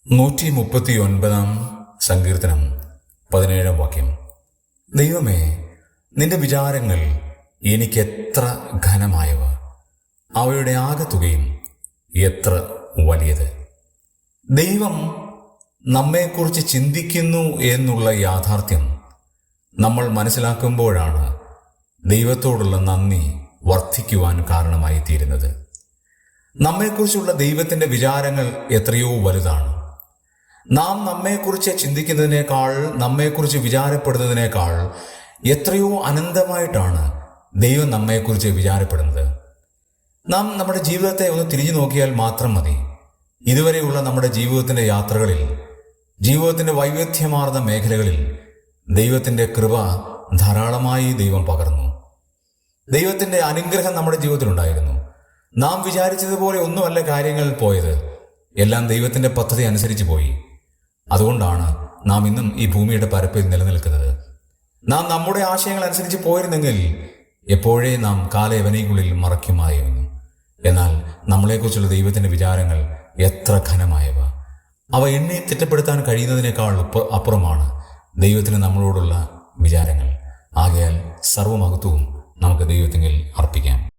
139 സങ്കീർത്തനം 17 ദൈവമേ, നിന്റെ വിചാരങ്ങൾ എനിക്കെത്ര ഘനമായവ, അവയുടെ ആകെത്തുകയും എത്ര വലിയത്. ദൈവം നമ്മെക്കുറിച്ച് ചിന്തിക്കുന്നു എന്നുള്ള യാഥാർത്ഥ്യം നമ്മൾ മനസ്സിലാക്കുമ്പോഴാണ് ദൈവത്തോടുള്ള നന്ദി വർദ്ധിക്കുവാൻ കാരണമായി തീരുന്നത്. നമ്മെക്കുറിച്ചുള്ള ദൈവത്തിൻ്റെ വിചാരങ്ങൾ എത്രയോ വലുതാണ്. നാം നമ്മെക്കുറിച്ച് ചിന്തിക്കുന്നതിനേക്കാൾ, നമ്മെക്കുറിച്ച് വിചാരപ്പെടുന്നതിനേക്കാൾ എത്രയോ അനന്തമായിട്ടാണ് ദൈവം നമ്മെക്കുറിച്ച് വിചാരപ്പെടുന്നത്. നാം നമ്മുടെ ജീവിതത്തെ ഒന്ന് തിരിഞ്ഞു നോക്കിയാൽ മാത്രം മതി. ഇതുവരെയുള്ള നമ്മുടെ ജീവിതത്തിൻ്റെ യാത്രകളിൽ, ജീവിതത്തിൻ്റെ വൈവിധ്യമാർന്ന മേഖലകളിൽ ദൈവത്തിൻ്റെ കൃപ ധാരാളമായി ദൈവം പകർന്നു. ദൈവത്തിൻ്റെ അനുഗ്രഹം നമ്മുടെ ജീവിതത്തിലുണ്ടായിരുന്നു. നാം വിചാരിച്ചതുപോലെ ഒന്നുമല്ല കാര്യങ്ങൾ പോയത്. എല്ലാം ദൈവത്തിൻ്റെ പദ്ധതി അനുസരിച്ച് പോയി. അതുകൊണ്ടാണ് നാം ഇന്നും ഈ ഭൂമിയുടെ പരപ്പിൽ നിലനിൽക്കുന്നത്. നാം നമ്മുടെ ആശയങ്ങൾ അനുസരിച്ച് പോയിരുന്നെങ്കിൽ എപ്പോഴേ നാം കാലയവനിക്കുള്ളിൽ മറയ്ക്കുമായിരുന്നു. എന്നാൽ നമ്മളെക്കുറിച്ചുള്ള ദൈവത്തിൻ്റെ വിചാരങ്ങൾ എത്ര ഘനമായവ, അവ എണ്ണി തിട്ടപ്പെടുത്താൻ കഴിയുന്നതിനേക്കാൾ അപ്പുറമാണ് ദൈവത്തിന് നമ്മളോടുള്ള വിചാരങ്ങൾ. ആകയാൽ സർവ്വമഹത്വവും നമുക്ക് ദൈവത്തിങ്കിൽ അർപ്പിക്കാം.